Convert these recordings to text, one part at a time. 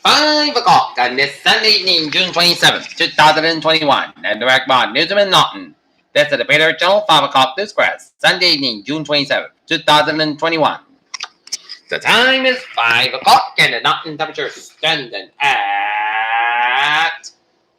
5 o'clock on this Sunday evening, June 27th, 2021, and direct by Newsman Norton. This is the Peter Channel 5 o'clock newscast, Sunday evening, June 27th, 2021. The time is 5 o'clock and the Norton temperature is standing at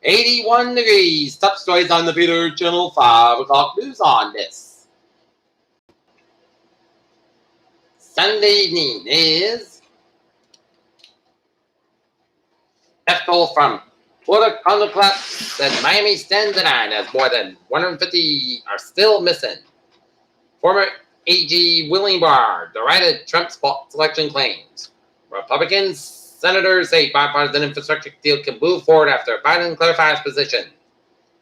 81 degrees. Top stories on the Peter Channel 5 o'clock news on this Sunday evening is F-toll from Florida condo collapse and Miami stands in line as more than 150 are still missing. Former AG William Barr derided Trump's election claims. Republican senators say bipartisan infrastructure deal can move forward after Biden clarifies position.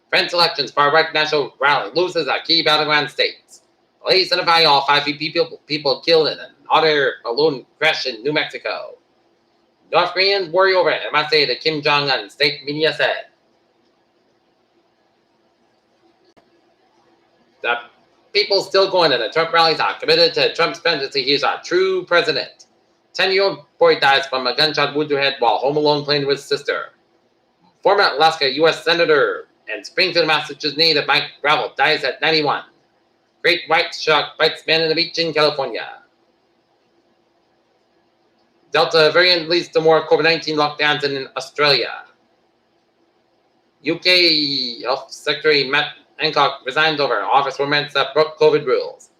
France elections far-right national rally loses at key battleground states. Police identify all 5 people killed in an auto balloon crash in New Mexico. North Koreans worry over it, I must say, the Kim Jong-un state media said. The people still going to the Trump rallies are committed to Trump's presidency. He's our true president. 10-year-old boy dies from a gunshot wound to head while home alone playing with his sister. Former Alaska U.S. Senator and Springfield, Massachusetts native Mike Gravel dies at 91. Great white shark bites man in the beach in California. Delta variant leads to more COVID-19 lockdowns in Australia. UK Health Secretary Matt Hancock resigned over office romance that broke COVID rules.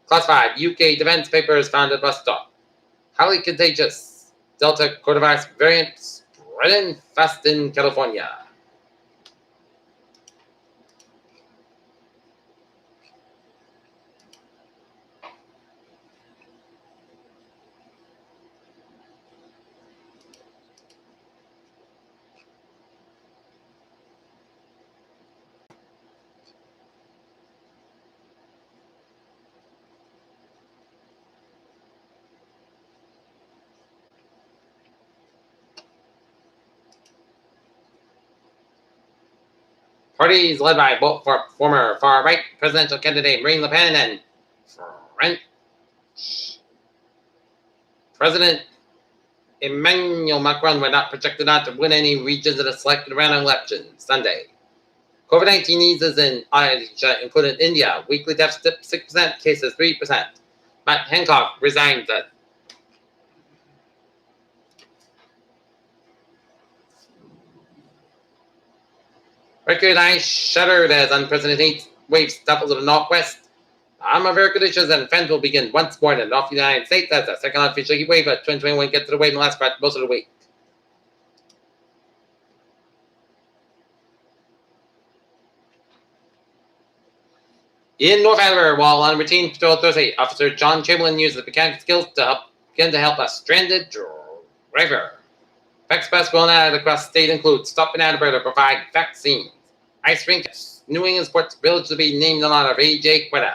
Classified UK defense papers found at bus stop. Highly contagious Delta coronavirus variant spreading fast in California. Parties led by both former far-right presidential candidate Marine Le Pen and French President Emmanuel Macron were not projected not to win any regions in the selected round election Sunday. COVID-19 eases in Asia, including India. Weekly deaths dipped 6%, cases 3%. Matt Hancock resigned the Mercury and ice shuddered as unprecedented heat waves stumbled to the northwest. Very conditions and fans will begin once more in the North United States as the second official heat wave of 2021 gets to the way in the last part most of the week. In North Andover, while on routine patrol Thursday, Officer John Chamberlain used his mechanical skills to help a stranded driver. Facts best well known across the state include stopping Attleboro to provide vaccines. Ice rink at New England Sports Village to be named in honor of A.J. Quetta.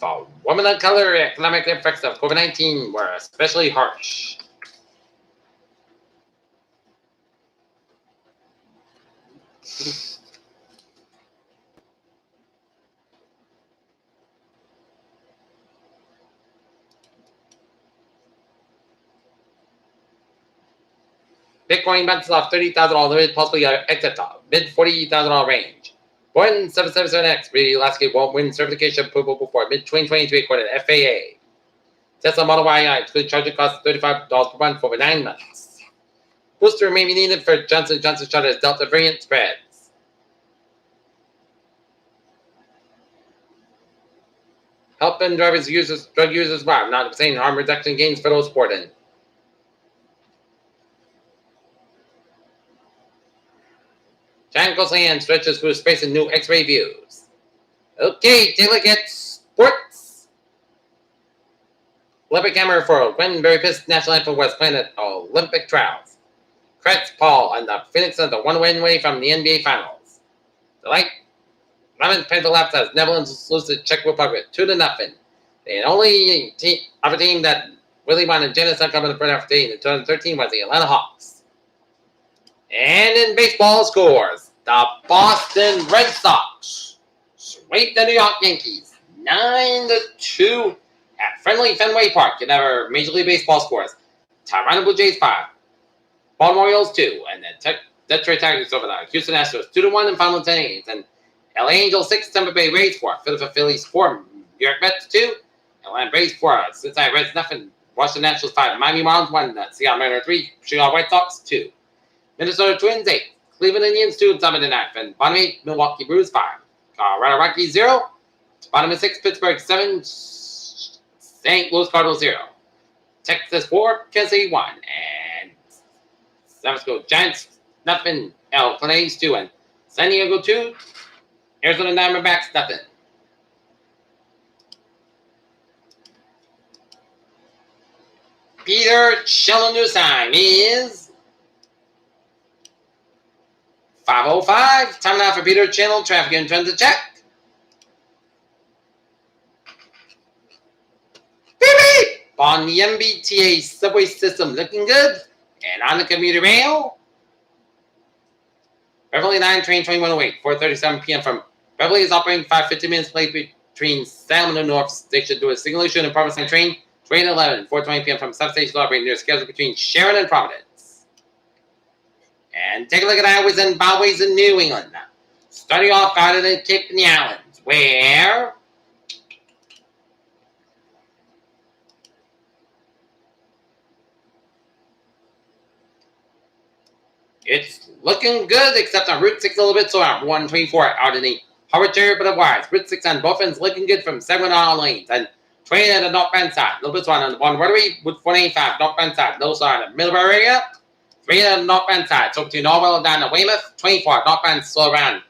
For women of color, economic effects of COVID-19 were especially harsh. Bitcoin bounces off $30,000 possibly exit top, mid $40,000 range. Boeing 777X re-Alaska won't win certification approval before mid-2023 according to FAA. Tesla Model Y including charging costs $35 per month for over 9 months. Booster may be needed for Johnson & Johnson shot as Delta variant spreads. Helping drug users wow, not saying harm reduction gains federal supporting. Giant land stretches through space in new X-ray views. Okay, Taylor gets sports. Olympic hammer for when Barry Piss national anthem was playing at Olympic trials. Kretz Paul and the Phoenix Suns are one win away from the NBA Finals. The Lemon Panther laps as Netherlands lose to Czech Republic 2-0. The only team that really wanted Janice to come in the front half of the day in 2013 was the Atlanta Hawks. And in baseball scores, the Boston Red Sox sweep the New York Yankees 9-2 at friendly Fenway Park. In our Major League Baseball scores, Toronto Blue Jays 5, Baltimore Orioles 2, and then Detroit Tigers over the Houston Astros 2-1 in final 10 innings. And LA Angels 6, Tampa Bay Rays 4, Philadelphia Phillies 4, New York Mets 2, Atlanta Braves 4, Cincinnati Reds nothing, Washington Nationals 5, Miami Marlins 1, Seattle Mariners 3, Chicago White Sox 2, Minnesota Twins 8, Cleveland Indians 2, top of the ninth, and bottom 8, Milwaukee Brewers 5, Colorado Rockies 0, bottom of 6, Pittsburgh 7, St. Louis Cardinals 0, Texas 4, Kansas City 1, and San Francisco Giants nothing, Oakland A's 2, and San Diego 2, Arizona Diamondbacks nothing. Peter Cello news time is 5:05. Time now for Peter Channel traffic and trends to check. Beep beep! On the MBTA subway system looking good. And on the commuter rail, Beverly 9 train 2108, 4:37 p.m. from Beverly is operating 5:50 minutes late between Salem and North Station to a single issue and Providence train 11, 4:20 p.m. from substation operating near schedule between Sharon and Providence. And take a look at highways and byways in New England. Starting off out of the Cape and the Islands, where it's looking good, except on Route 6 a little bit, so at 124 out in the Harvard area, but otherwise, Route 6 on both ends looking good from 7 all lanes. And train at the northbound side, a little bit on the one rotary with 185 northbound side, those are in the Middleborough area. 3 at the northbound side, so between Norwell down to Weymouth, 24 northbound slow around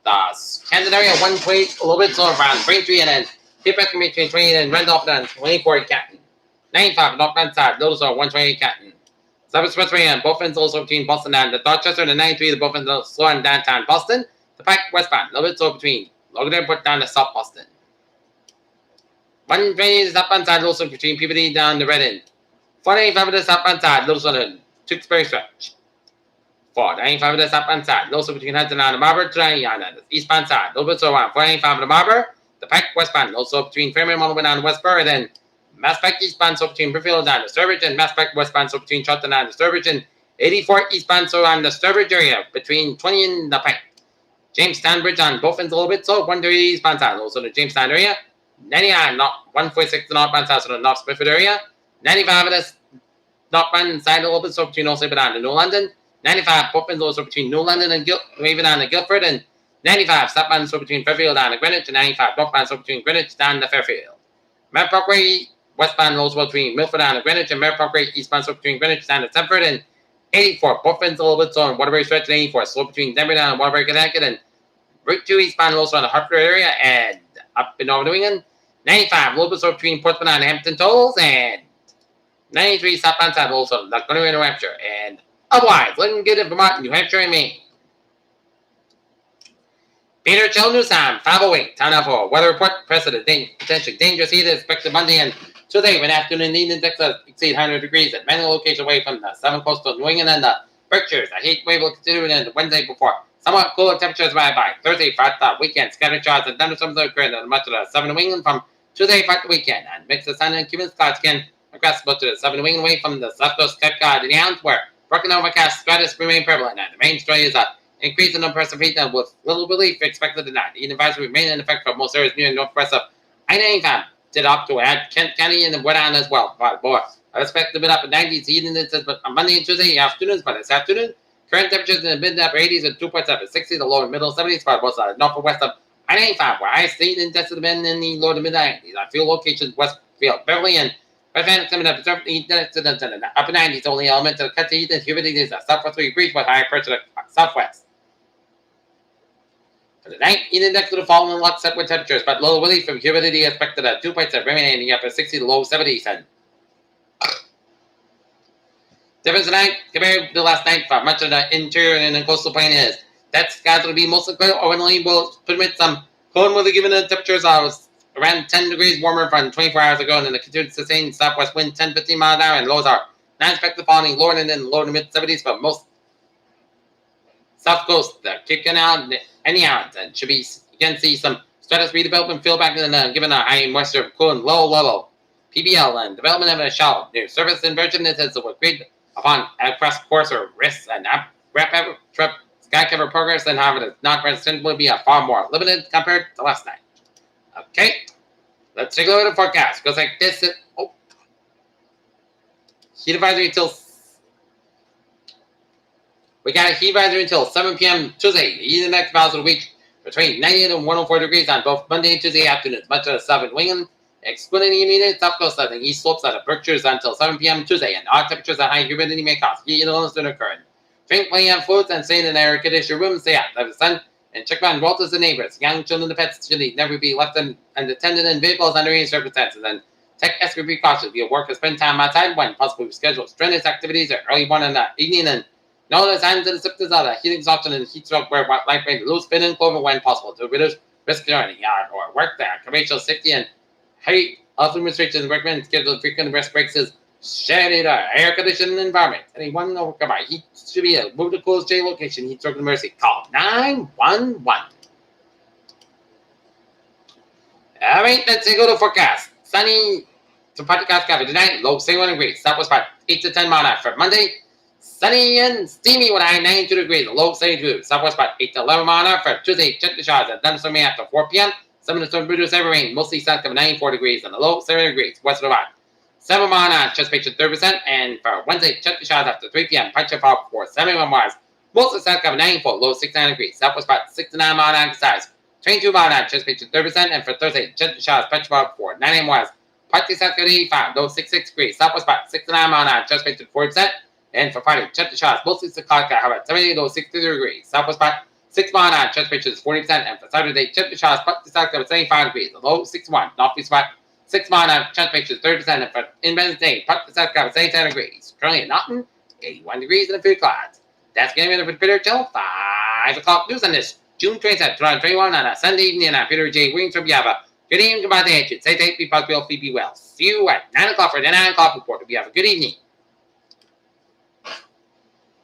the Camden area, 120 a little bit slow around Braintree, and then keep back between 20 and Randolph down 24 Canton. 95 northbound side, those are 128 Canton. 7 Expressway on both ends also between Boston and the Dorchester, and the 93 the both ends slow in downtown Boston. The Pike westbound, a little bit slow between Logan Airport down to South Boston. 120 is southbound side, also between Peabody down the Red End. 495 of the southbound side, those on the Tewksbury stretch. 495 of the southbound side, also between Hudson and the Marlboro to on the eastbound side, a little bit so around 495 of the Marlboro. The Pike westbound, also between Fairmont all the way down to Westboro, and then Mass Pike eastbound, so between Brookfield down to Sturbridge, and Mass Pike westbound, so between Charlton and the Sturbridge, and 84 eastbound, so on the Sturbridge area, between 20 and the Pike. Jamestown Bridge on both ends a little bit, so 130 eastbound side, also the Jamestown area. 99, 146 the northbound side, so the North Smithfield area. 95 of this northbound side a little bit, so between also down to New London. 95 both ends also between New London and Raven down to Guildford, and 95 southbound so between Fairfield down to Greenwich, and 95 northbound so between Greenwich down to Fairfield. Merritt Parkway westbound also between Milford down to Greenwich, and Merritt Parkway eastbound so between Greenwich down to Stamford, and 84 both ends a little bit so on Waterbury stretch, and 84 slow between Denver down to Waterbury, Connecticut, and Route 2 eastbound also on the Hartford area and up in Northern New England. 95 a little bit so between Portsmouth and Hampton tolls, and 93 southbound side also Lackawanna, New Hampshire, and otherwise looking good in Vermont, New Hampshire, and Maine. Peter Chell News Time, 5:08, time now for weather report. Precedent, potentially dangerous heat is expected Monday and Tuesday when afternoon heat index exceed 100 degrees at many locations away from the southern coastal New England and the Berkshires. A heat wave will continue into Wednesday before somewhat cooler temperatures arrive by Thursday. For the weekend, scattered showers and thunderstorms are occurring in much of the southern New England from Tuesday for the weekend, and mix of sun and cumulus clouds can across most of the southern New England away from the south coast Cape Cod and the Islands, where broken overcast stratus remain prevalent, and the main story is a increase in the precipitation with little relief expected tonight. The advisory remain in effect for most areas near and northwest of I-95 did up to add Kent County and the Wet Island as well. But boy, I expect to be up in 90s heat index on Monday and Tuesday afternoons, but this afternoon, current temperatures in the mid to upper 80s and 2.7, 60 to low and middle 70s for both sides, north and west of I-95, where I stayed index have been in the low to mid 90s. On few locations, Westfield, Beverly, and West Van coming up to index to the upper 90s, only element of the cut to heat and humidity is a southwest degrees with higher pressure to southwest. For the night, heat index to the following lockstep with temperatures, but low relief from humidity expected at 2.7, remaining in the upper 60 to low 70s. And difference tonight compared to last night for much of the interior and the coastal plain is that skies will be mostly clear, or only will permit some cold weather given the temperatures are around 10 degrees warmer from 24 hours ago, and then the continued sustained southwest wind 10-15 miles an hour, and lows are not expected falling lower than low to mid 70s for most South Coast, the Cape Canal, and the islands. And should be, you can see some stratus redevelopment fill back in given a high moisture, cool and low level. PBL and development of a shallow. New surface inversion is a grade upon across course or risks and wrap trip sky cover progress and however does not resident will be a far more limited compared to last night. Okay, let's take a look at the forecast. Goes like this. Heat advisory until we got a heat advisory until 7 p.m. Tuesday. The next hours of the week between 98 and 104 degrees on both Monday and Tuesday afternoons. Much of the southern wind, excluding the immediate south coast of the east slopes of the Berkshires until 7 p.m. Tuesday. And odd temperatures and high humidity may cause heat illness to occur. Drink plenty of foods and stay in an air conditioned room. Stay out of the sun and check on relatives and neighbors. Young children and pets should never be left unattended in vehicles under any circumstances. And take extra precautions. Be at work or spend time outside when possible. Schedule strenuous activities at early morning and evening and know the signs and the symptoms of the heat exhaustion and heat stroke where light rain, loose fit and clover when possible to reduce risk during yard or work there. Commercial safety and height health restrictions recommend schedule frequent rest breaks is shaded air conditioned environment. Anyone overcome by heat should be a move to closed J location. Heat stroke emergency. Call 911. All right, let's go to forecast. Sunny to partly cloudy cover tonight. Low 61 degrees. Southwest part 8 to 10 miles for Monday. Sunny and steamy with high 92 degrees. Low 72. Southwest part 8 to 11 miles for Tuesday. Check the showers and thunderstorm after 4 p.m. Some of the storm produce heavy rain. Mostly south of 94 degrees and the low 70 degrees. West of the 7 miles on anticipation 30%. And for Wednesday, check the showers after 3 p.m. Punch fall for 71 miles. Most of south of 94. Low 69 degrees. Southwest part 69 miles on size. 22 miles on anticipation 30%. And for Thursday, check the showers. Punch fall for 98 miles. Partly south of 85. Low 66 degrees. Southwest part 69 miles on anticipation 40%. And for Friday, check the showers. Mostly Secaucus, how about 70 to 63 degrees. Southwest part 6 miles on anticipation 40%. And for Saturday, check the showers. Partly south of 75 degrees. The low 61. Northeast part 6 miles on anticipation 30%. And for Wednesday, partly south of 77 degrees. Currently at Naughton, 81 degrees and a few clouds. That's going to be the Peter till 5 o'clock news on this June 27th, 2021 on a Sunday evening. And I'm Peter J. Wiggins from Yava. Good evening, goodbye, the agent. Stay safe, be positive, be well. See you at 9 o'clock for the 9 o'clock report. Hope you have a good evening.